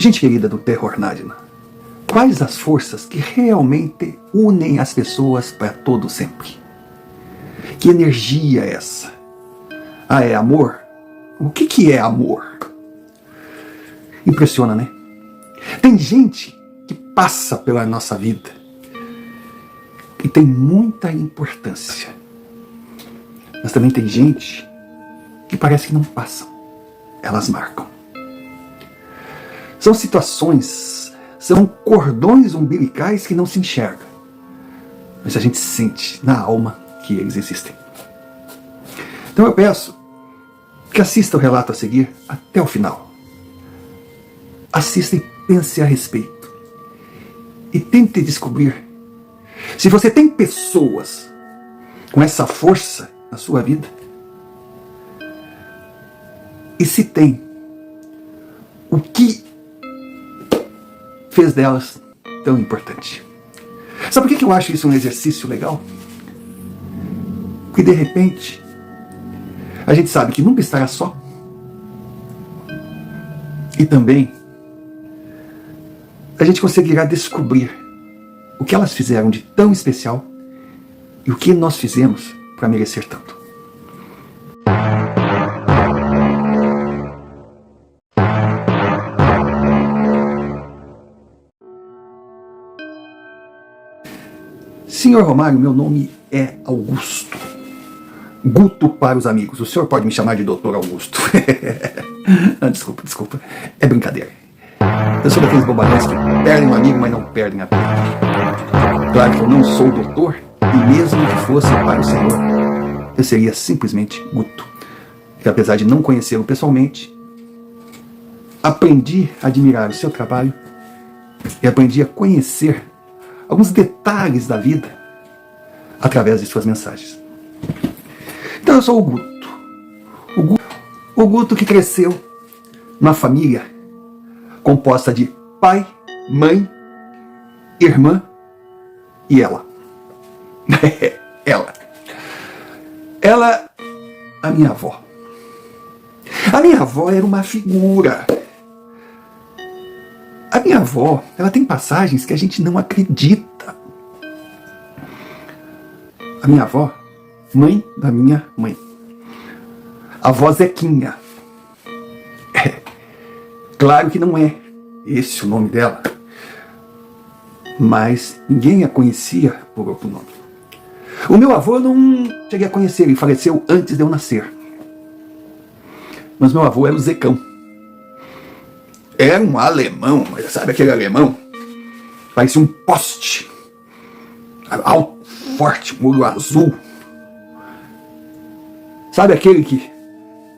Gente querida do Terror Nadina, quais as forças que realmente unem as pessoas para todo sempre? Que energia é essa? Ah, é amor? O que é amor? Impressiona, né? Tem gente que passa pela nossa vida e tem muita importância. Mas também tem gente que parece que não passam. Elas marcam. São situações, são cordões umbilicais que não se enxergam. Mas a gente sente na alma que eles existem. Então eu peço que assista o relato a seguir até o final. Assista e pense a respeito. E tente descobrir se você tem pessoas com essa força na sua vida. E se tem, o que fez delas tão importante? Sabe por que eu acho isso um exercício legal? Porque de repente a gente sabe que nunca estará só. E também a gente conseguirá descobrir o que elas fizeram de tão especial e o que nós fizemos para merecer tanto. Senhor Romário, meu nome é Augusto. Guto para os amigos. O senhor pode me chamar de Doutor Augusto. Desculpa. É brincadeira. Eu sou daqueles bobalhões que perdem um amigo, mas não perdem a pena. Claro que eu não sou doutor, e mesmo que fosse para o senhor, eu seria simplesmente Guto. E apesar de não conhecê-lo pessoalmente, aprendi a admirar o seu trabalho e aprendi a conhecer alguns detalhes da vida através de suas mensagens. Então eu sou o Guto. O Guto que cresceu numa família composta de pai, mãe, irmã e ela. Ela, a minha avó. A minha avó era uma figura. A minha avó, ela tem passagens que a gente não acredita. A minha avó, mãe da minha mãe. A avó Zequinha. Claro que não é esse o nome dela, mas ninguém a conhecia por outro nome. O meu avô eu não cheguei a conhecer, ele faleceu antes de eu nascer. Mas meu avô era o Zecão. Era um alemão, sabe aquele alemão? Parecia um poste. Alto, forte, olho azul. Sabe aquele que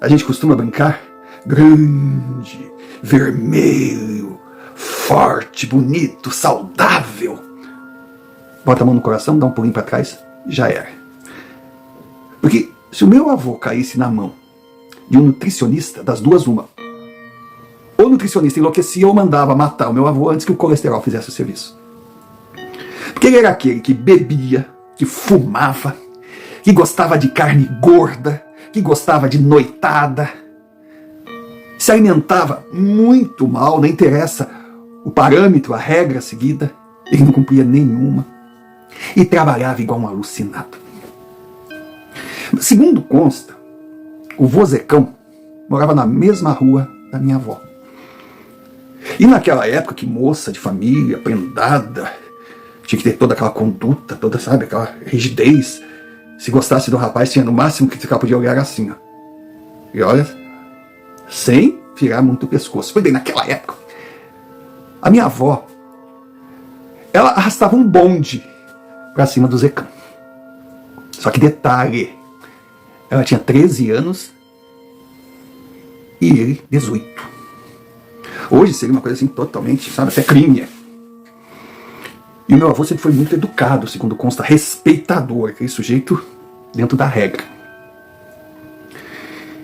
a gente costuma brincar? Grande, vermelho, forte, bonito, saudável. Bota a mão no coração, dá um pulinho para trás, já era. Porque se o meu avô caísse na mão de um nutricionista, das duas uma, ou o nutricionista enlouquecia ou mandava matar o meu avô antes que o colesterol fizesse o serviço. Porque ele era aquele que bebia, que fumava, que gostava de carne gorda, que gostava de noitada, se alimentava muito mal, não interessa o parâmetro, a regra seguida, ele não cumpria nenhuma, e trabalhava igual um alucinado. Segundo consta, o vô Zecão morava na mesma rua da minha avó. E naquela época que moça de família, prendada, tinha que ter toda aquela conduta, toda, sabe, aquela rigidez. Se gostasse do rapaz, tinha no máximo que ficar podia olhar assim, ó. E olha, sem virar muito o pescoço. Foi bem naquela época. A minha avó, ela arrastava um bonde pra cima do Zecão. Só que detalhe, ela tinha 13 anos e ele 18. Hoje seria uma coisa assim totalmente, sabe, até crime. E o meu avô sempre foi muito educado, segundo consta, respeitador, aquele sujeito dentro da regra.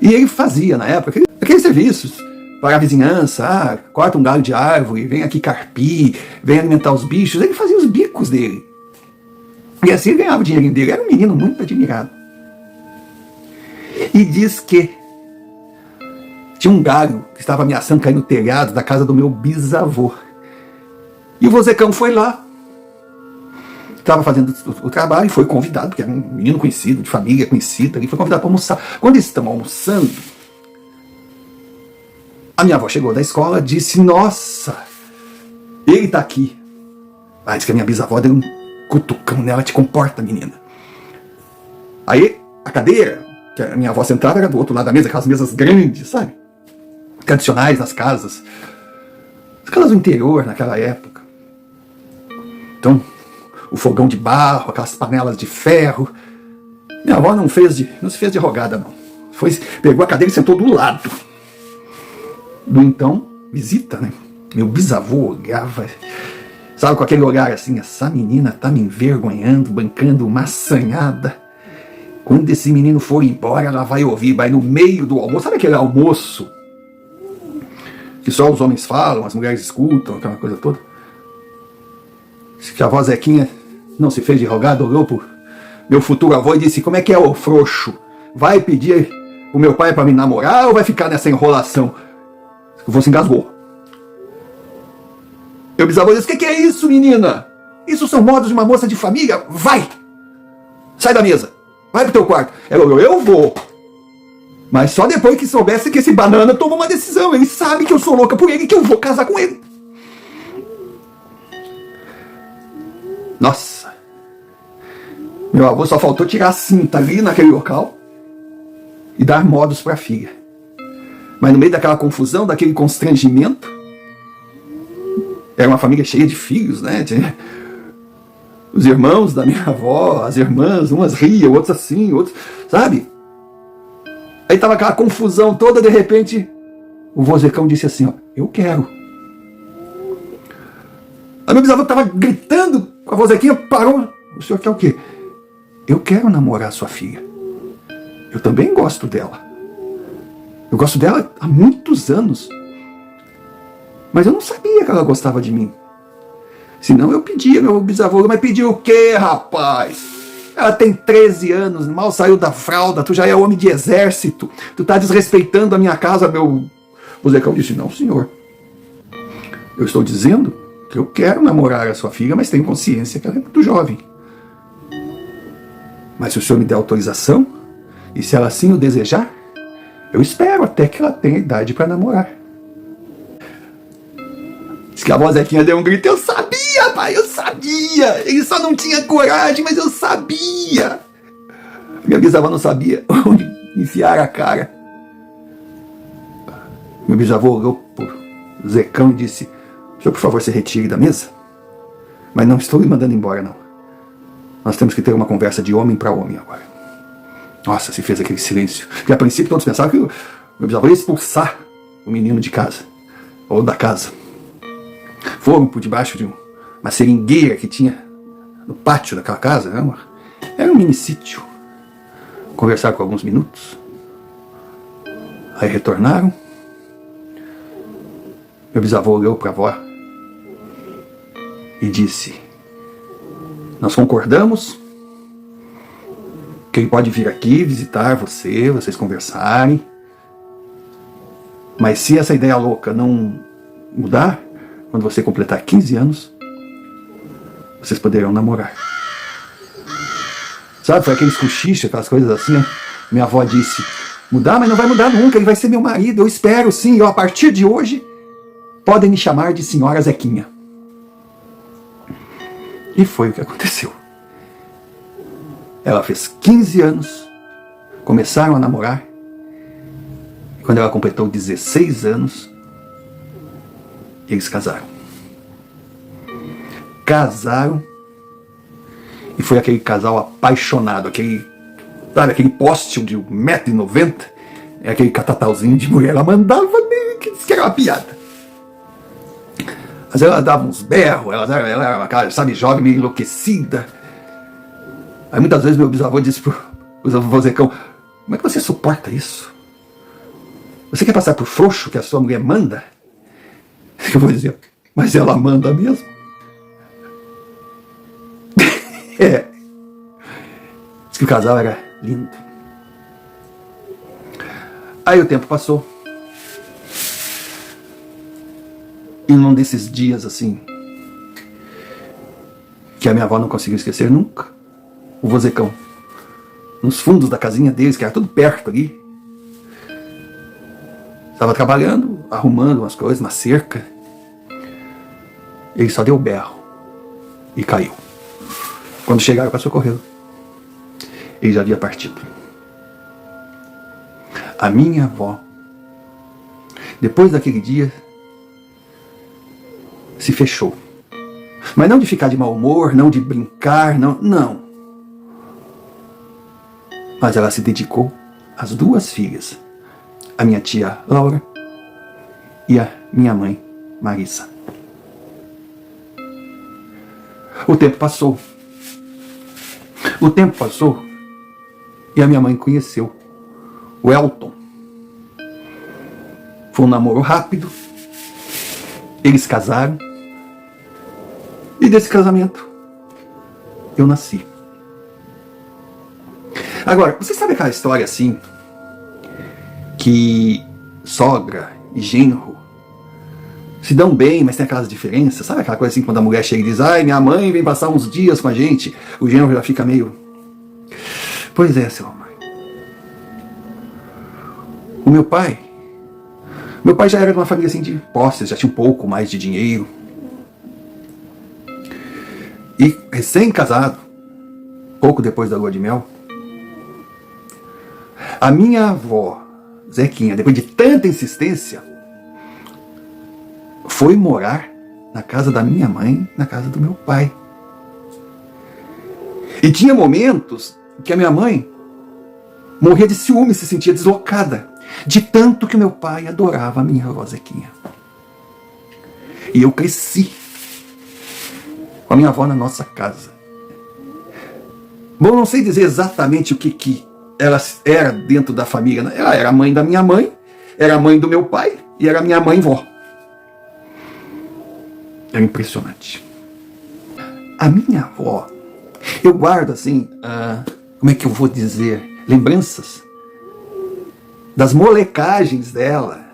E ele fazia, na época, aqueles serviços para a vizinhança, corta um galho de árvore, vem aqui carpir, vem alimentar os bichos. Ele fazia os bicos dele. E assim ele ganhava o dinheirinho dele. Era um menino muito admirado. E diz que tinha um galho que estava ameaçando cair no telhado da casa do meu bisavô. E o vozecão foi lá, estava fazendo o trabalho e foi convidado, porque era um menino conhecido, de família conhecida, e foi convidado para almoçar. Quando eles estão almoçando, a minha avó chegou da escola e disse: nossa, ele está aqui. Aí disse que a minha bisavó deu um cutucão nela: te comporta, menina. Aí a cadeira que a minha avó sentava era do outro lado da mesa, aquelas mesas grandes, sabe? Tradicionais nas casas. As casas do interior naquela época. Então, o fogão de barro, aquelas panelas de ferro. Minha avó não se fez de rogada, não. Pegou a cadeira e sentou do lado do então visita, né? Meu bisavô olhava, sabe, com aquele olhar assim: essa menina tá me envergonhando, bancando uma assanhada. Quando esse menino for embora, ela vai ouvir, vai no meio do almoço. Sabe aquele almoço que só os homens falam, as mulheres escutam, aquela coisa toda? Que a avó Zequinha não se fez de rogada, olhou pro meu futuro avô e disse: como é que é, ô frouxo? Vai pedir o meu pai para me namorar ou vai ficar nessa enrolação? O avô se engasgou. Meu bisavô disse: que é isso, menina? Isso são modos de uma moça de família? Vai! Sai da mesa! Vai pro teu quarto. Ela olhou: eu vou. Mas só depois que soubesse que esse banana tomou uma decisão. Ele sabe que eu sou louca por ele e que eu vou casar com ele. Nossa. Meu avô só faltou tirar a cinta ali naquele local e dar modos para a filha. Mas no meio daquela confusão, daquele constrangimento, era uma família cheia de filhos, né? Tinha os irmãos da minha avó, as irmãs, umas riam, outros assim, outros, sabe? Aí tava aquela confusão toda, de repente, o vozecão disse assim: ó, eu quero. A meu bisavô estava gritando com a vozequinha, parou: o senhor quer o quê? Eu quero namorar sua filha. Eu também gosto dela. Eu gosto dela há muitos anos. Mas eu não sabia que ela gostava de mim. Senão eu pedia, meu bisavô: mas pediu o quê, rapaz? Ela tem 13 anos, mal saiu da fralda, tu já é homem de exército, tu tá desrespeitando a minha casa. Meu vozecão disse: não, senhor. Eu estou dizendo que eu quero namorar a sua filha, mas tenho consciência que ela é muito jovem. Mas se o senhor me der autorização, e se ela assim o desejar, eu espero até que ela tenha idade para namorar. Diz que a vozequinha deu um grito: eu sabia, pai, eu sabia. Ele só não tinha coragem, mas eu sabia. Minha bisavó não sabia onde enfiar a cara. Meu bisavô olhou pro Zecão e disse: senhor, por favor, se retire da mesa. Mas não estou lhe mandando embora, não. Nós temos que ter uma conversa de homem para homem agora. Nossa, se fez aquele silêncio. Porque a princípio todos pensavam que o meu bisavô ia expulsar o menino de casa, ou da casa. Foram por debaixo de uma seringueira que tinha no pátio daquela casa. Era um mini-sítio. Conversaram por alguns minutos. Aí retornaram. Meu bisavô olhou para a avó e disse: nós concordamos que ele pode vir aqui visitar vocês conversarem, mas se essa ideia louca não mudar, quando você completar 15 anos, vocês poderão namorar. Sabe, foi aqueles cochichos, aquelas coisas assim, né? Minha avó disse: mudar, mas não vai mudar nunca, ele vai ser meu marido, eu espero sim, eu, a partir de hoje, podem me chamar de senhora Zequinha. E foi o que aconteceu. Ela fez 15 anos, começaram a namorar, e quando ela completou 16 anos, eles casaram. Casaram, e foi aquele casal apaixonado, aquele poste de 1,90 m, aquele catatauzinho de mulher. Ela mandava nele, que disse que era uma piada. Mas ela dava uns berros, ela era uma cara, sabe, jovem, meio enlouquecida. Aí muitas vezes meu bisavô disse pro vozecão: como é que você suporta isso? Você quer passar por frouxo que a sua mulher manda? Eu vou dizer: mas ela manda mesmo. É. Diz que o casal era lindo. Aí o tempo passou. E num desses dias assim, que a minha avó não conseguiu esquecer nunca, o vozecão, nos fundos da casinha deles, que era tudo perto ali, estava trabalhando, arrumando umas coisas na cerca. Ele só deu berro e caiu. Quando chegaram para socorrê-lo, ele já havia partido. A minha avó, depois daquele dia, se fechou. Mas não de ficar de mau humor, não de brincar, não. Mas ela se dedicou às duas filhas, a minha tia Laura e a minha mãe Marisa. O tempo passou e a minha mãe conheceu o Elton. Foi um namoro rápido, eles casaram e desse casamento eu nasci. Agora, você sabe aquela história assim, que sogra e genro se dão bem, mas tem aquelas diferenças? Sabe aquela coisa assim, quando a mulher chega e diz: ai, minha mãe vem passar uns dias com a gente, o genro já fica meio... Pois é, seu amor. O meu pai já era de uma família assim de posses, já tinha um pouco mais de dinheiro. E recém-casado, pouco depois da lua de mel, a minha avó, Zequinha, depois de tanta insistência, foi morar na casa da minha mãe, na casa do meu pai. E tinha momentos que a minha mãe morria de ciúme, se sentia deslocada, de tanto que meu pai adorava a minha avó Zequinha. E eu cresci com a minha avó na nossa casa. Bom, não sei dizer exatamente o que ela era dentro da família. Ela era a mãe da minha mãe, era a mãe do meu pai e era a minha mãe-vó. Era impressionante. A minha avó, eu guardo assim, como é que eu vou dizer, lembranças das molecagens dela,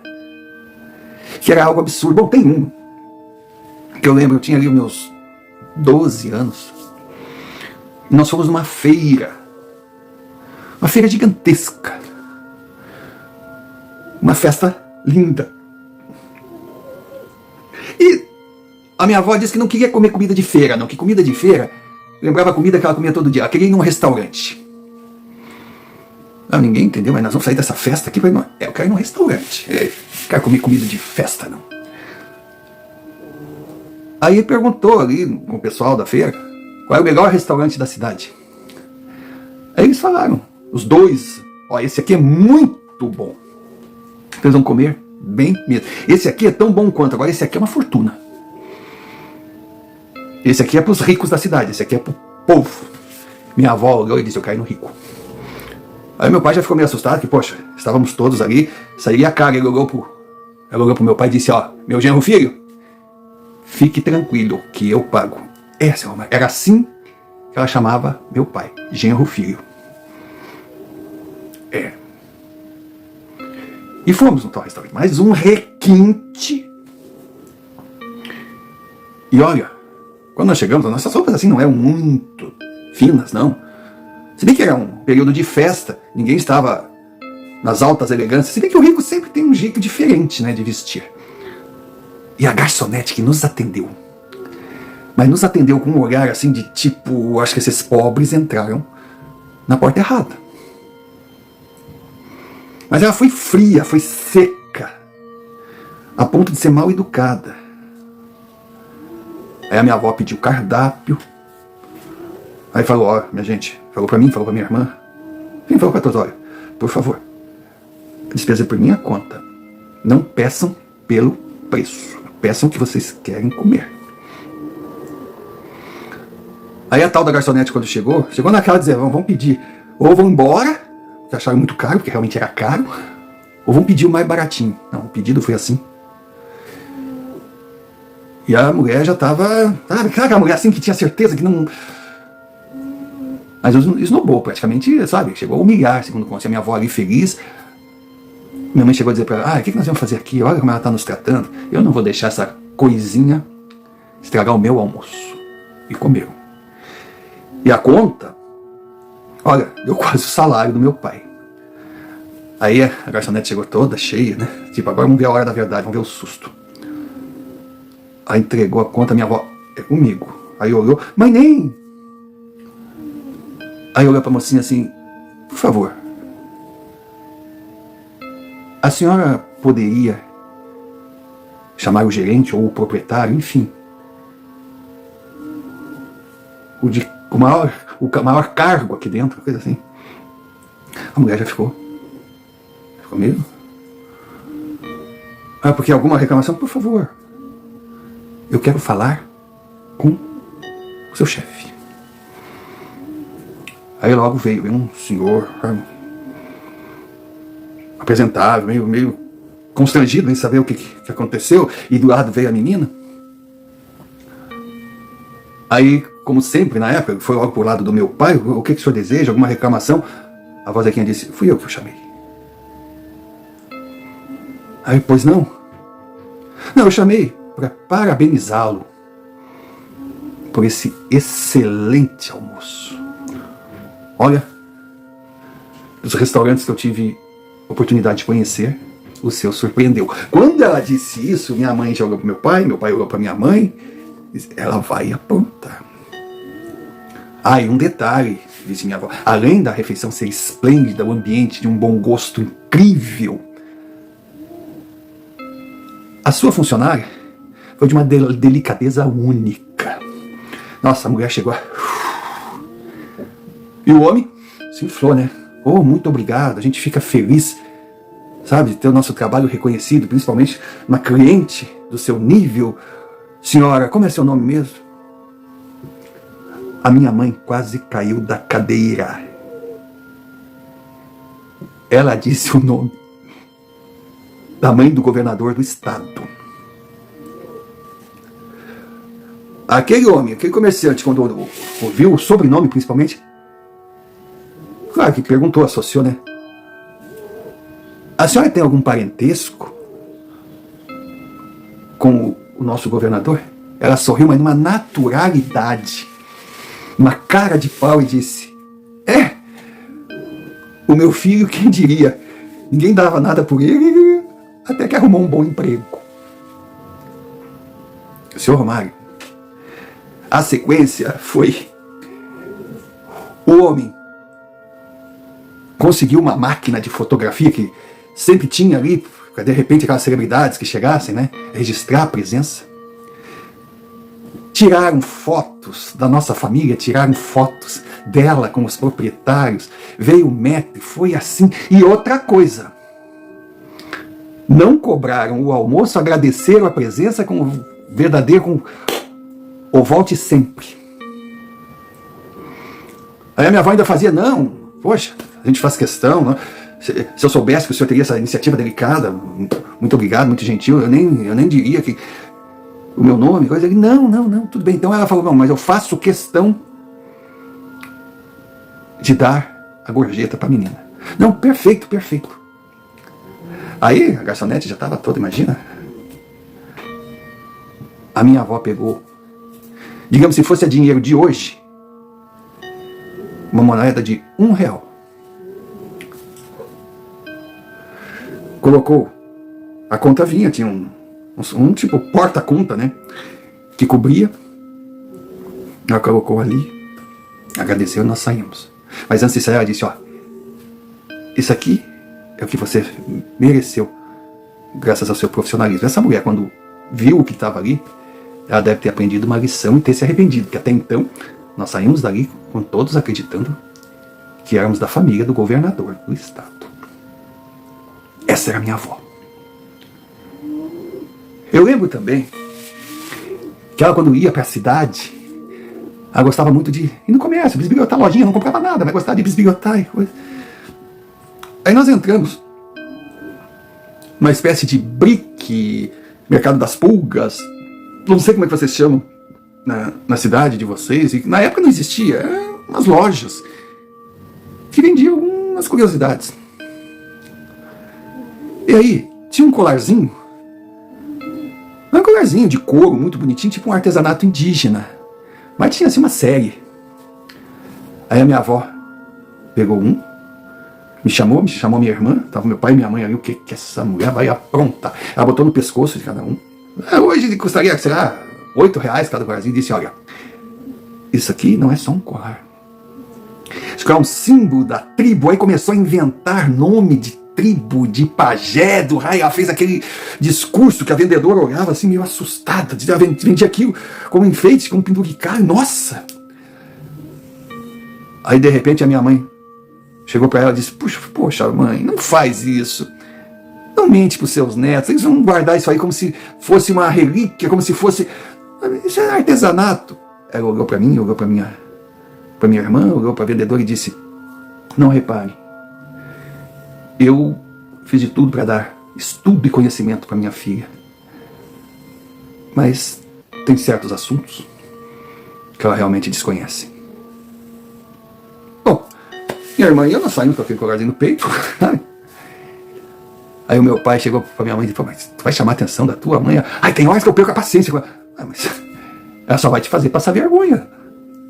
que era algo absurdo. Bom, tem um que eu lembro, eu tinha ali meus 12 anos, e nós fomos numa feira gigantesca, uma festa linda, e a minha avó disse que não queria comer comida de feira, não, que comida de feira lembrava a comida que ela comia todo dia, ela queria ir num restaurante. Não, ninguém entendeu, mas nós vamos sair dessa festa aqui, eu quero ir num restaurante, eu quero comer comida de festa, não. Aí perguntou ali com o pessoal da feira qual é o melhor restaurante da cidade. Aí eles falaram, os dois: ó, esse aqui é muito bom, vocês vão comer bem mesmo. Esse aqui é tão bom quanto, agora esse aqui é uma fortuna. Esse aqui é para os ricos da cidade, esse aqui é para o povo. Minha avó olhou e disse: eu caí no rico. Aí meu pai já ficou meio assustado, que poxa, estávamos todos ali, sairia a cara, ele olhou pro meu pai e disse: ó, meu genro filho, fique tranquilo que eu pago. Era assim que ela chamava meu pai, genro filho. E fomos no tal restaurante, mais um requinte. E olha, quando nós chegamos, as nossas roupas assim não eram muito finas, não. Se bem que era um período de festa, ninguém estava nas altas elegâncias, se bem que o rico sempre tem um jeito diferente, né, de vestir. E a garçonete que nos atendeu, mas nos atendeu com um olhar assim de tipo, acho que esses pobres entraram na porta errada. Mas ela foi fria, foi seca, a ponto de ser mal educada. Aí a minha avó pediu cardápio. Aí falou: ó, minha gente, falou pra mim, falou pra minha irmã, quem falou pra todos: olha, por favor, a despesa é por minha conta. Não peçam pelo preço, peçam o que vocês querem comer. Aí a tal da garçonete, quando chegou naquela de dizer: vamos pedir, ou vão embora, que acharam muito caro, porque realmente era caro, ou vão pedir o mais baratinho. Não, o pedido foi assim. E a mulher já estava, sabe aquela mulher assim que tinha certeza que não... Mas esnobou praticamente, sabe? Chegou a humilhar, segundo consta. A minha avó ali feliz. Minha mãe chegou a dizer para ela: o que nós vamos fazer aqui? Olha como ela está nos tratando. Eu não vou deixar essa coisinha estragar o meu almoço. E comeram. E a conta, olha, deu quase o salário do meu pai. Aí a garçonete chegou toda cheia, né? Tipo, agora vamos ver a hora da verdade, vamos ver o susto. Aí entregou a conta, minha avó, é comigo. Aí olhou, mas nem. Aí olhou pra mocinha assim, por favor, a senhora poderia chamar o gerente ou o proprietário, enfim, o maior cargo aqui dentro, coisa assim. A mulher já ficou meio. Ah, porque alguma reclamação? Por favor, eu quero falar com o seu chefe. Aí logo veio um senhor apresentável, meio constrangido em saber o que aconteceu, e do lado veio a menina. Aí, como sempre na época, foi logo pro lado do meu pai, o que o senhor deseja, alguma reclamação? A vozequinha disse, fui eu que o chamei. Aí, pois não? Não, eu chamei para parabenizá-lo por esse excelente almoço. Olha, dos restaurantes que eu tive oportunidade de conhecer, o seu surpreendeu. Quando ela disse isso, minha mãe já olhou para meu pai olhou para minha mãe, disse, ela vai aprontar. Ah, e um detalhe, disse minha avó, além da refeição ser esplêndida, o ambiente de um bom gosto incrível, a sua funcionária foi de uma delicadeza única. Nossa, a mulher chegou a... E o homem se inflou, né? Oh, muito obrigado, a gente fica feliz, sabe, de ter o nosso trabalho reconhecido, principalmente uma cliente do seu nível. Senhora, como é seu nome mesmo? A minha mãe quase caiu da cadeira. Ela disse o nome da mãe do governador do estado. Aquele homem, aquele comerciante, quando ouviu o sobrenome principalmente, claro que perguntou, associou, né? A senhora tem algum parentesco com o nosso governador? Ela sorriu, mas numa naturalidade, uma cara de pau, e disse, o meu filho, quem diria? Ninguém dava nada por ele, até que arrumou um bom emprego. Senhor Romário, a sequência foi: o homem conseguiu uma máquina de fotografia que sempre tinha ali, para de repente aquelas celebridades que chegassem, né, registrar a presença. Tiraram fotos da nossa família, tiraram fotos dela com os proprietários, veio o maître, foi assim. E outra coisa, não cobraram o almoço, agradeceram a presença com o verdadeiro, ou volte sempre. Aí a minha avó ainda fazia, não, poxa, a gente faz questão, né? Se eu soubesse que o senhor teria essa iniciativa delicada, muito obrigado, muito gentil, eu nem diria que o meu nome, coisa. Não, tudo bem. Então ela falou, não, mas eu faço questão de dar a gorjeta para a menina. Não, perfeito. Aí a garçonete já estava toda, imagina. A minha avó pegou, digamos, se fosse a dinheiro de hoje, uma moeda de R$1. Colocou, a conta vinha, tinha um tipo porta-conta, né, que cobria. Ela colocou ali, agradeceu e nós saímos. Mas antes de sair ela disse, ó, isso aqui é o que você mereceu, graças ao seu profissionalismo. Essa mulher, quando viu o que estava ali, ela deve ter aprendido uma lição e ter se arrependido, porque até então nós saímos dali com todos acreditando que éramos da família do governador do estado. Essa era a minha avó. Eu lembro também que ela, quando ia para a cidade, ela gostava muito de ir no comércio, bisbilhotar lojinha, não comprava nada, mas gostava de bisbilhotar e coisa. Aí nós entramos numa espécie de brick, mercado das pulgas, não sei como é que vocês chamam na cidade de vocês, e na época não existia, eram umas lojas que vendiam algumas curiosidades. E aí, tinha um colarzinho, Um colarzinho de couro, muito bonitinho, tipo um artesanato indígena. Mas tinha assim uma série. Aí a minha avó pegou um, me chamou minha irmã, tava meu pai e minha mãe ali, o que essa mulher vai aprontar? Ela botou no pescoço de cada um. Hoje custaria, sei lá, R$8 cada colarzinho, e disse, olha, isso aqui não é só um colar. Isso aqui é um símbolo da tribo. Aí começou a inventar nome de tribo, de pajé, do raio. Ela fez aquele discurso que a vendedora olhava assim meio assustada, vendia aquilo como enfeite, como penduricário. Nossa! Aí de repente a minha mãe chegou para ela e disse, poxa mãe, não faz isso. Não mente para os seus netos. Eles vão guardar isso aí como se fosse uma relíquia, como se fosse... Isso é artesanato. Ela olhou para mim, olhou para minha irmã, olhou para a vendedora e disse, não repare, eu fiz de tudo para dar estudo e conhecimento para minha filha, mas tem certos assuntos que ela realmente desconhece. Bom, minha irmã e eu, nós saímos com aquele colarzinho no peito. Aí o meu pai chegou para minha mãe e falou, mas tu vai chamar a atenção da tua mãe? Ai, tem horas que eu perco a paciência. Mas ela só vai te fazer passar vergonha.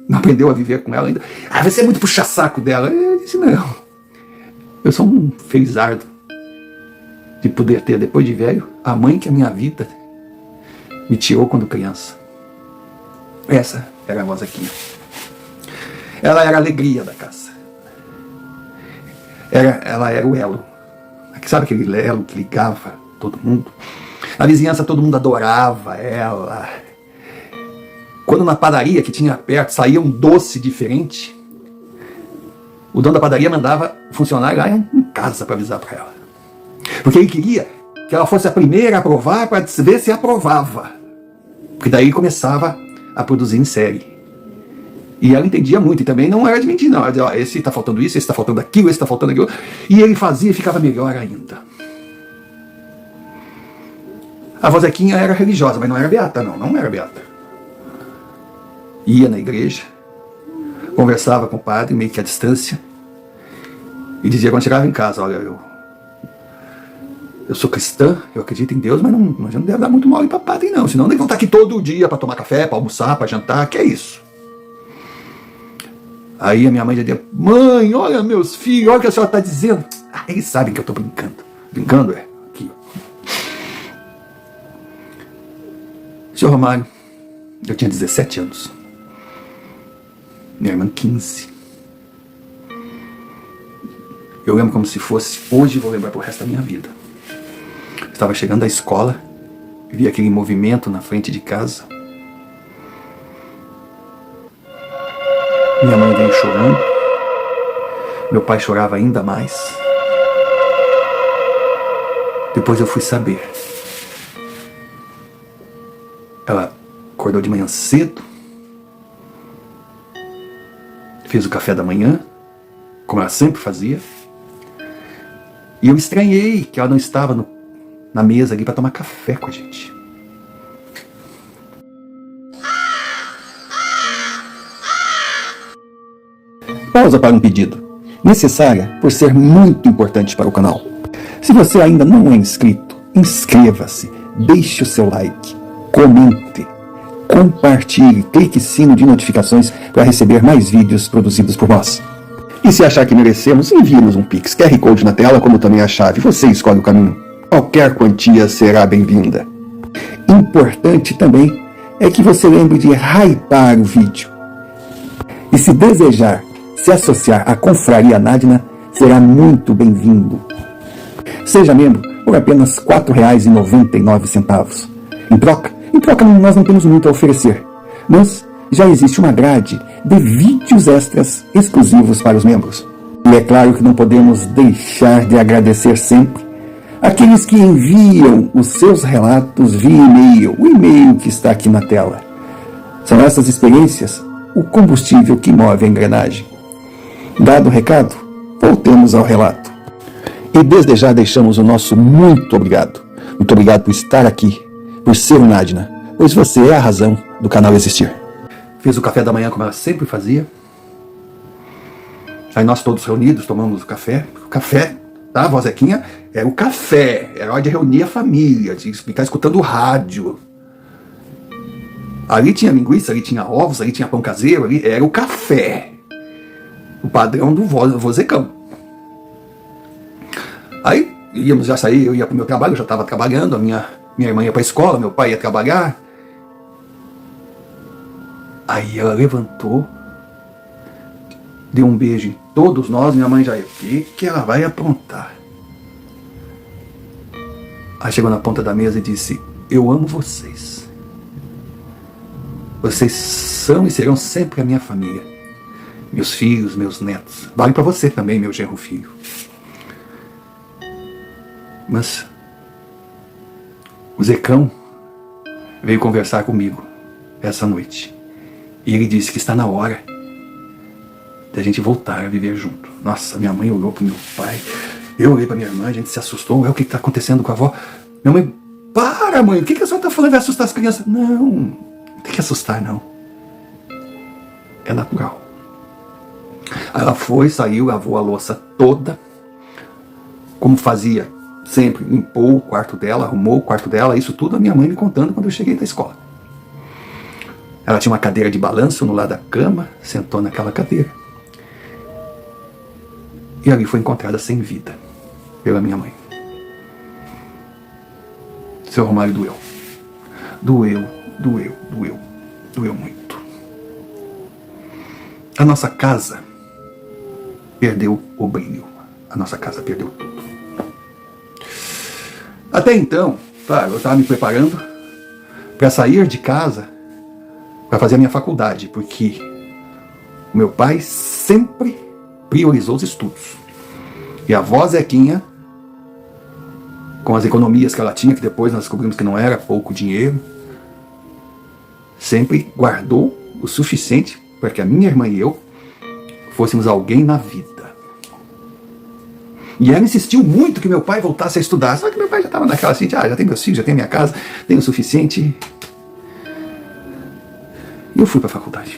Não aprendeu a viver com ela ainda. Vai ser muito puxa-saco dela. Eu disse, não. Eu sou um felizardo de poder ter, depois de velho, a mãe que a minha vida me tirou quando criança. Essa era a vozinha. Ela era a alegria da casa. Ela era o elo. Sabe aquele elo que ligava todo mundo? Na vizinhança todo mundo adorava ela. Quando na padaria que tinha perto saía um doce diferente, o dono da padaria mandava o funcionário lá em casa para avisar para ela. Porque ele queria que ela fosse a primeira a provar para ver se aprovava. Porque daí começava a produzir em série. E ela entendia muito, e também não era de mentir, não. Ela dizia, esse está faltando isso, esse está faltando aquilo, esse está faltando aquilo. E ele fazia e ficava melhor ainda. A vozequinha era religiosa, mas não era beata, não era beata. Ia na igreja, conversava com o padre, meio que à distância, e dizia quando chegava em casa, olha, eu sou cristã, eu acredito em Deus, mas não deve dar muito mole para padre não, senão eles vão estar aqui todo dia para tomar café, para almoçar, para jantar, que é isso? Aí a minha mãe já dizia, mãe, olha meus filhos, olha o que a senhora está dizendo. Eles sabem que eu estou brincando. Brincando é aqui. Senhor Romário, eu tinha 17 anos. Minha irmã 15. Eu lembro como se fosse, hoje vou lembrar pro resto da minha vida. Estava chegando da escola, vi aquele movimento na frente de casa. Minha mãe veio chorando, meu pai chorava ainda mais. Depois eu fui saber. Ela acordou de manhã cedo, fez o café da manhã, como ela sempre fazia, e eu estranhei que ela não estava na mesa ali para tomar café com a gente. Pausa para um pedido, necessária por ser muito importante para o canal. Se você ainda não é inscrito, inscreva-se, deixe o seu like, comente, compartilhe, clique sino de notificações para receber mais vídeos produzidos por nós. E se achar que merecemos, envie-nos um Pix, QR Code na tela, como também a chave. Você escolhe o caminho. Qualquer quantia será bem-vinda. Importante também é que você lembre de hypar o vídeo. E se desejar se associar à Confraria Nadina, será muito bem-vindo. Seja membro por apenas R$ 4,99. Em troca, nós não temos muito a oferecer, mas já existe uma grade de vídeos extras exclusivos para os membros. E é claro que não podemos deixar de agradecer sempre aqueles que enviam os seus relatos via e-mail, o e-mail que está aqui na tela. São essas experiências o combustível que move a engrenagem. Dado o recado, voltemos ao relato. E desde já deixamos o nosso muito obrigado. Muito obrigado por estar aqui, por ser o Nadina, pois você é a razão do canal existir. Fiz o café da manhã como ela sempre fazia. Aí nós todos reunidos tomamos o café. O café, tá, a vozequinha? Era o café. Era hora de reunir a família, de ficar escutando o rádio. Ali tinha linguiça, ali tinha ovos, ali tinha pão caseiro, ali era o café. O padrão do vozecão. Aí íamos já sair, eu ia para o meu trabalho, eu já estava trabalhando, a minha irmã ia para a escola, meu pai ia trabalhar. Aí ela levantou, deu um beijo em todos nós, minha mãe já ia, o que ela vai aprontar? Aí chegou na ponta da mesa e disse, eu amo vocês. Vocês são e serão sempre a minha família. Meus filhos, meus netos. Vale para você também, meu genro filho. Mas o Zecão veio conversar comigo essa noite. E ele disse que está na hora da gente voltar a viver junto. Nossa, minha mãe olhou para o meu pai, eu olhei para minha irmã, a gente se assustou. O que está acontecendo com a avó? Minha mãe, para mãe, o que a senhora está falando? Vai assustar as crianças? Não tem que assustar não. É natural. Aí ela foi, saiu, lavou a louça toda, como fazia sempre, limpou o quarto dela, arrumou o quarto dela, isso tudo a minha mãe me contando quando eu cheguei da escola. Ela tinha uma cadeira de balanço no lado da cama, sentou naquela cadeira. E ali foi encontrada sem vida pela minha mãe. Seu Romário doeu. Doeu muito. A nossa casa perdeu o brilho. A nossa casa perdeu tudo. Até então, claro, eu estava me preparando para sair de casa para fazer a minha faculdade, porque o meu pai sempre priorizou os estudos. E a avó Zequinha, com as economias que ela tinha, que depois nós descobrimos que não era pouco dinheiro, sempre guardou o suficiente para que a minha irmã e eu fôssemos alguém na vida. E ela insistiu muito que meu pai voltasse a estudar. Só que meu pai já estava naquela assim, já tem meus filhos, já tem minha casa, tenho o suficiente. E eu fui para a faculdade.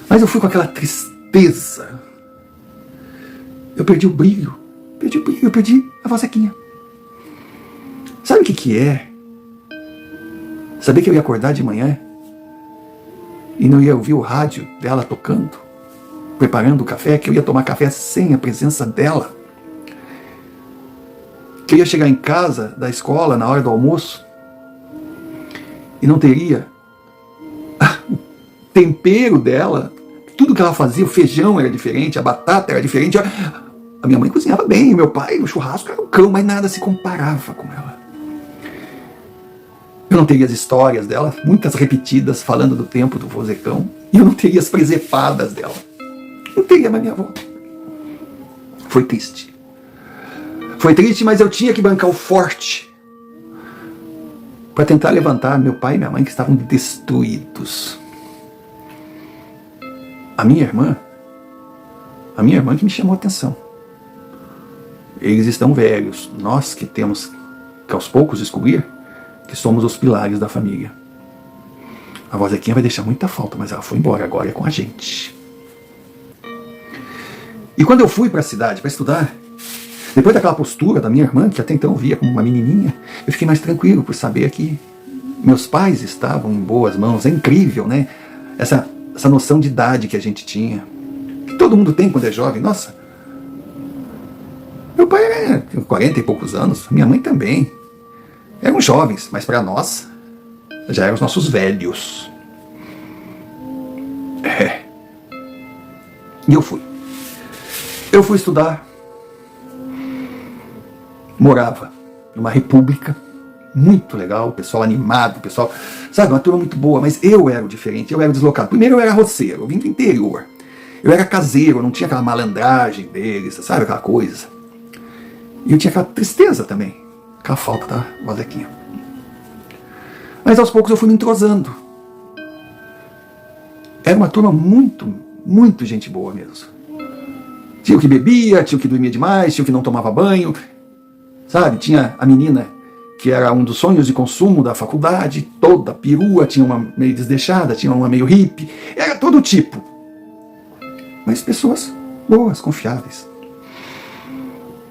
Mas eu fui com aquela tristeza. Eu perdi o brilho. Eu perdi a vozequinha. Sabe o que é? Saber que eu ia acordar de manhã e não ia ouvir o rádio dela tocando, preparando o café, que eu ia tomar café sem a presença dela. Que eu ia chegar em casa da escola na hora do almoço e não teria o tempero dela. Tudo que ela fazia, o feijão era diferente, a batata era diferente. A minha mãe cozinhava bem, meu pai, o churrasco era um cão, mas nada se comparava com ela. Eu não teria as histórias dela, muitas repetidas, falando do tempo do vozecão, e eu não teria as presepadas dela. Não teria mais minha avó. Foi triste. Foi triste, mas eu tinha que bancar o forte para tentar levantar meu pai e minha mãe, que estavam destruídos. A minha irmã que me chamou a atenção. Eles estão velhos, nós que temos que aos poucos descobrir que somos os pilares da família. A vozequinha vai deixar muita falta, mas ela foi embora, agora é com a gente. E quando eu fui para a cidade para estudar, depois daquela postura da minha irmã, que até então eu via como uma menininha, eu fiquei mais tranquilo por saber que meus pais estavam em boas mãos. É incrível, né? Essa noção de idade que a gente tinha, que todo mundo tem quando é jovem. Nossa, meu pai era 40 e poucos anos, minha mãe também. Eram jovens, mas para nós já eram os nossos velhos. E eu fui. Eu fui estudar. Morava numa república muito legal, pessoal animado, pessoal, sabe, uma turma muito boa, mas eu era o diferente, eu era o deslocado. Primeiro eu era roceiro, eu vim do interior. Eu era caseiro, não tinha aquela malandragem deles, sabe, aquela coisa. E eu tinha aquela tristeza também, aquela falta da vozequinha. Mas aos poucos eu fui me entrosando. Era uma turma muito gente boa mesmo. Tinha o que bebia, tinha o que dormia demais, tinha o que não tomava banho, sabe? Tinha a menina que era um dos sonhos de consumo da faculdade, toda perua, tinha uma meio desdeixada, tinha uma meio hippie, era todo tipo. Mas pessoas boas, confiáveis.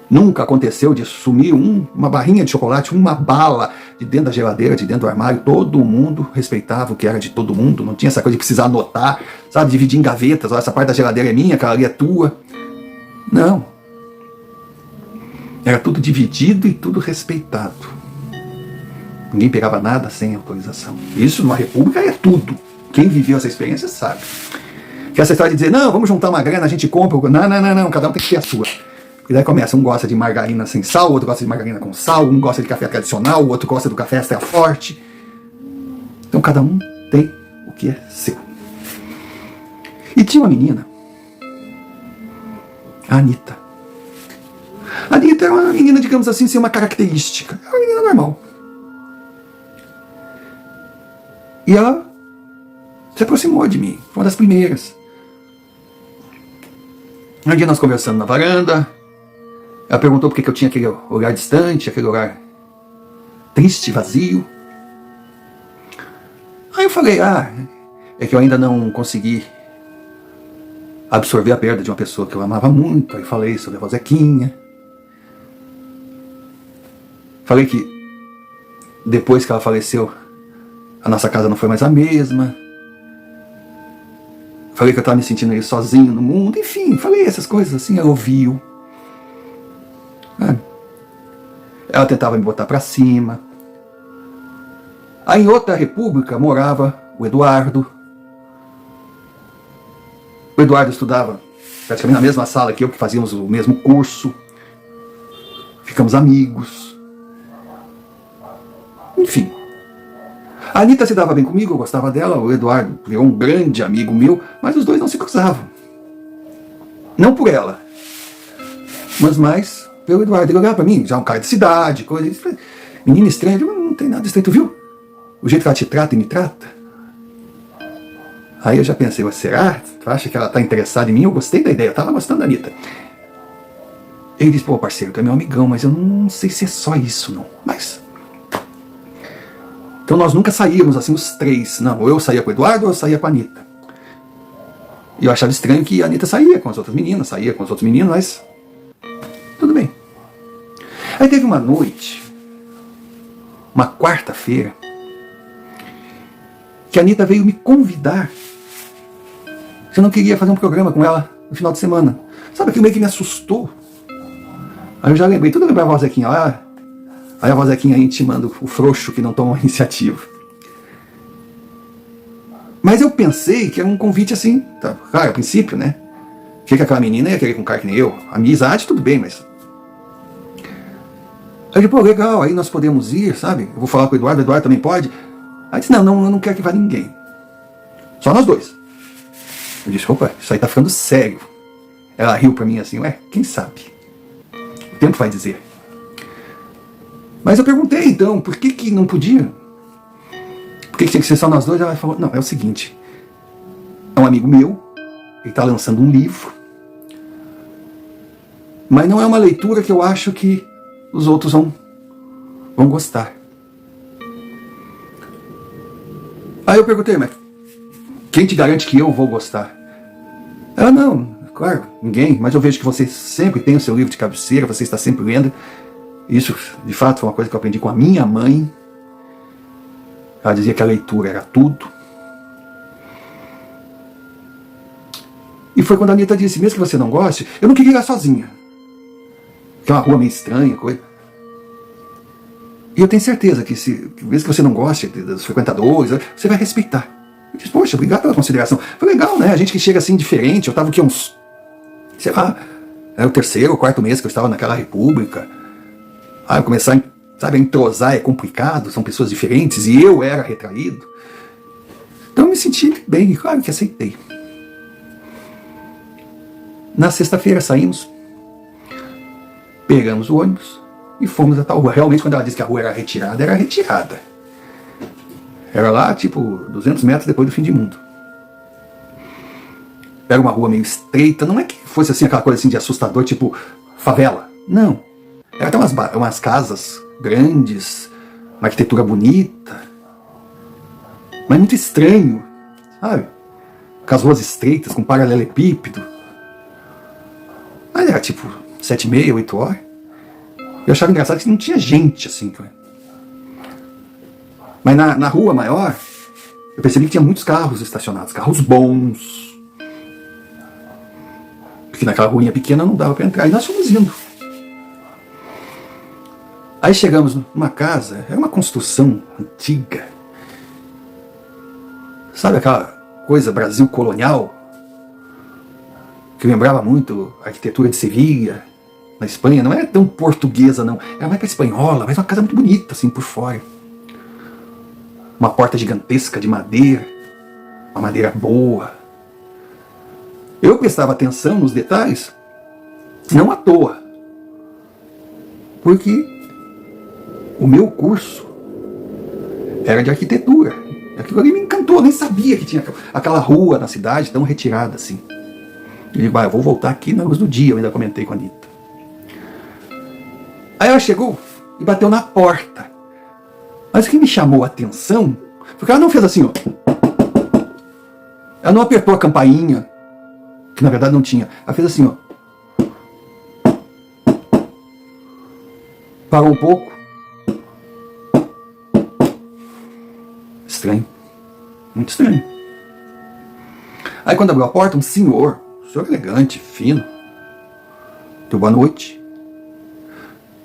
Nunca aconteceu de sumir uma barrinha de chocolate, uma bala de dentro da geladeira, de dentro do armário. Todo mundo respeitava o que era de todo mundo. Não tinha essa coisa de precisar anotar, sabe? Dividir em gavetas. Essa parte da geladeira é minha, aquela ali é tua. Não. Era tudo dividido e tudo respeitado. Ninguém pegava nada sem autorização. Isso numa república é tudo. Quem viveu essa experiência sabe. Que essa história de dizer, não, vamos juntar uma grana, a gente compra. Não, cada um tem que ter a sua. E daí começa, um gosta de margarina sem sal, o outro gosta de margarina com sal, um gosta de café tradicional, o outro gosta do café extra forte. Então cada um tem o que é seu. E tinha uma menina, a Anitta. A Anitta era uma menina, digamos assim, sem uma característica. Era uma menina normal. E ela se aproximou de mim, foi uma das primeiras. Um dia nós conversando na varanda, ela perguntou por que eu tinha aquele olhar distante, aquele olhar triste, vazio. Aí eu falei, é que eu ainda não consegui absorver a perda de uma pessoa que eu amava muito. Aí falei sobre a avó Zequinha. Falei que depois que ela faleceu, a nossa casa não foi mais a mesma. Falei que eu estava me sentindo aí sozinho no mundo. Enfim, falei essas coisas assim, ela ouviu. Ela tentava me botar para cima. Aí em outra república morava o Eduardo. O Eduardo estudava praticamente na mesma sala que eu, que fazíamos o mesmo curso. Ficamos amigos. Enfim. A Anitta se dava bem comigo, eu gostava dela. O Eduardo virou um grande amigo meu, mas os dois não se cruzavam. Não por ela, mas mais pelo Eduardo. Ele olhava pra mim, já um cara de cidade, coisa. Menina estranha, eu digo, não tem nada estranho, tu viu? O jeito que ela te trata e me trata. Aí eu já pensei, será? Tu acha que ela tá interessada em mim? Eu gostei da ideia, eu tava gostando da Anitta. Ele disse, pô, parceiro, tu é meu amigão, mas eu não sei se é só isso, não. Mas... Então nós nunca saíamos assim, os três. Não, ou eu saía com o Eduardo ou eu saía com a Anitta. E eu achava estranho que a Anitta saía com as outras meninas, saía com os outros meninos, mas... tudo bem. Aí teve uma noite, uma quarta-feira, que a Anitta veio me convidar. Se eu não queria fazer um programa com ela no final de semana. Sabe, aquilo meio que me assustou. Aí eu já lembrei, tudo lembrava a voz Zequinha lá. Aí a voz Zequinha intimando o frouxo que não toma iniciativa. Mas eu pensei que era um convite assim, tá, claro, a princípio, né? Que aquela menina ia querer com um cara que nem eu. Amizade, tudo bem, mas... Aí eu, pô, legal, aí nós podemos ir, sabe? Eu vou falar com o Eduardo também pode. Aí disse, não, eu não quero que vá ninguém. Só nós dois. Eu disse, opa, isso aí tá ficando sério. Ela riu pra mim assim, quem sabe? O tempo vai dizer. Mas eu perguntei então, por que não podia? Por que tinha que ser só nós dois? Ela falou, não, é o seguinte, é um amigo meu, ele está lançando um livro, mas não é uma leitura que eu acho que os outros vão gostar. Aí eu perguntei, mas quem te garante que eu vou gostar? Ela, não, claro, ninguém, mas eu vejo que você sempre tem o seu livro de cabeceira, você está sempre lendo. Isso, de fato, foi uma coisa que eu aprendi com a minha mãe. Ela dizia que a leitura era tudo. E foi quando a Anitta disse, mesmo que você não goste, eu não queria ir lá sozinha. Que é uma rua meio estranha, coisa. E eu tenho certeza que, mesmo que você não goste dos frequentadores, você vai respeitar. Eu disse, poxa, obrigado pela consideração. Foi legal, né? A gente que chega assim diferente, eu estava aqui sei lá, era o 3º ou 4º mês que eu estava naquela república. Aí começar, sabe, a entrosar é complicado, são pessoas diferentes, e eu era retraído. Então eu me senti bem, claro que aceitei. Na sexta-feira saímos, pegamos o ônibus e fomos a tal rua. Realmente, quando ela disse que a rua era retirada, era retirada. Era lá, tipo, 200 metros depois do fim de mundo. Era uma rua meio estreita, não é que fosse assim aquela coisa assim de assustador, tipo favela. Não. Era até umas casas grandes, uma arquitetura bonita, mas muito estranho, sabe? Com as ruas estreitas, com paralelepípedo. Mas era tipo 7h30, 8h. Eu achava engraçado que não tinha gente assim. Mas na rua maior, eu percebi que tinha muitos carros estacionados, carros bons. Porque naquela ruinha pequena não dava para entrar. E nós fomos indo. Aí chegamos numa casa, era uma construção antiga. Sabe aquela coisa Brasil colonial? Que lembrava muito a arquitetura de Sevilha, na Espanha. Não era tão portuguesa, não. Era mais para espanhola, mas uma casa muito bonita, assim, por fora. Uma porta gigantesca de madeira. Uma madeira boa. Eu prestava atenção nos detalhes, não à toa. Porque o meu curso era de arquitetura. Aquilo ali me encantou, eu nem sabia que tinha aquela rua na cidade tão retirada assim. Eu digo, eu vou voltar aqui na luz do dia, eu ainda comentei com a Anitta. Aí ela chegou e bateu na porta. Mas o que me chamou a atenção foi que ela não fez assim, ó. Ela não apertou a campainha, que na verdade não tinha. Ela fez assim, ó. Parou um pouco. Estranho. Muito estranho. Aí quando abriu a porta, um senhor elegante, fino, deu boa noite.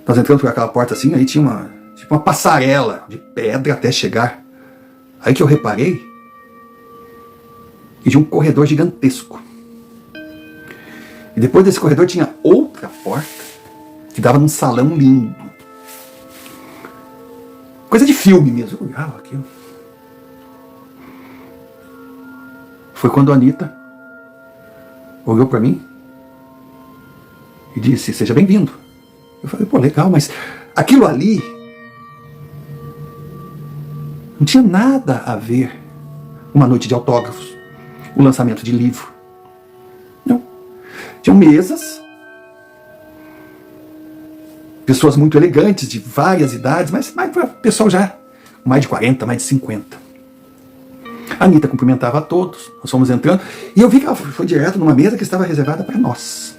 Nós entramos por aquela porta assim, aí tinha uma passarela de pedra até chegar. Aí que eu reparei que tinha um corredor gigantesco. E depois desse corredor tinha outra porta que dava num salão lindo. Coisa de filme mesmo. Eu olhava aquilo. Foi quando a Anitta olhou para mim e disse, seja bem-vindo. Eu falei, pô, legal, mas aquilo ali não tinha nada a ver com uma noite de autógrafos, o lançamento de livro. Não. Tinham mesas, pessoas muito elegantes, de várias idades, mas pessoal já com mais de 40, mais de 50. A Anitta cumprimentava a todos, nós fomos entrando, e eu vi que ela foi direto numa mesa que estava reservada para nós.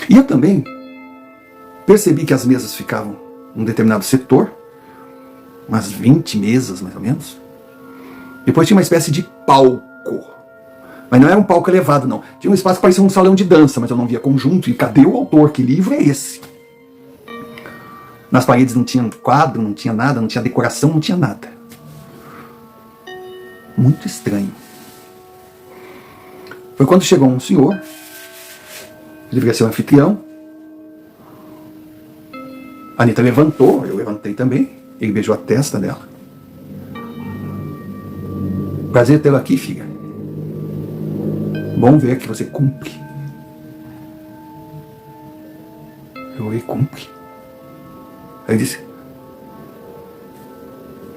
E eu também percebi que as mesas ficavam num determinado setor, umas 20 mesas mais ou menos. Depois tinha uma espécie de palco, mas não era um palco elevado não, tinha um espaço que parecia um salão de dança, mas eu não via conjunto, e cadê o autor? Que livro é esse? Nas paredes não tinha quadro, não tinha nada, não tinha decoração, não tinha nada. Muito estranho. Foi quando chegou um senhor, ele devia ser o anfitrião. A Anitta levantou, eu levantei também, ele beijou a testa dela. Prazer tê-lo aqui, filha. Bom ver que você cumpre. Eu olhei, cumpre. Aí ele disse,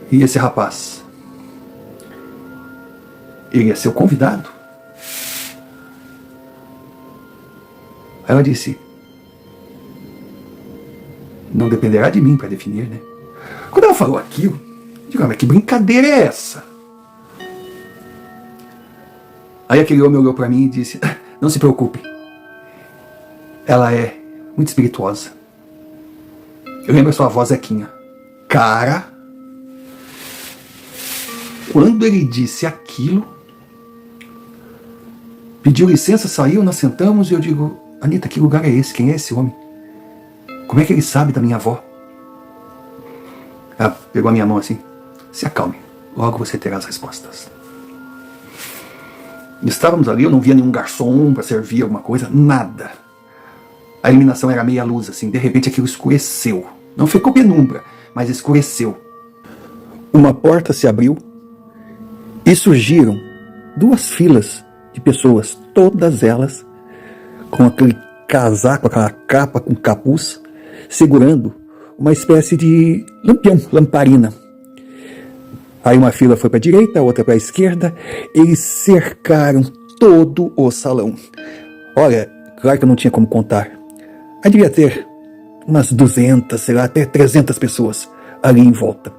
e esse rapaz? Ele é seu convidado. Aí ela disse, não dependerá de mim para definir, né? Quando ela falou aquilo, eu digo, mas que brincadeira é essa? Aí aquele homem olhou para mim e disse, não se preocupe, ela é muito espirituosa. Eu lembro a sua voz, Zequinha. Cara, quando ele disse aquilo, pediu licença, saiu, nós sentamos e eu digo, Anitta, que lugar é esse? Quem é esse homem? Como é que ele sabe da minha avó? Ela pegou a minha mão assim, se acalme, logo você terá as respostas. Estávamos ali, eu não via nenhum garçom para servir alguma coisa, nada. A iluminação era meia luz, assim, de repente aquilo escureceu. Não ficou penumbra, mas escureceu. Uma porta se abriu e surgiram duas filas de pessoas, todas elas com aquele casaco, aquela capa com capuz, segurando uma espécie de lampião, lamparina. Aí uma fila foi para a direita, a outra para a esquerda, eles cercaram todo o salão. Olha, claro que eu não tinha como contar. Aí devia ter umas 200, sei lá, até 300 pessoas ali em volta.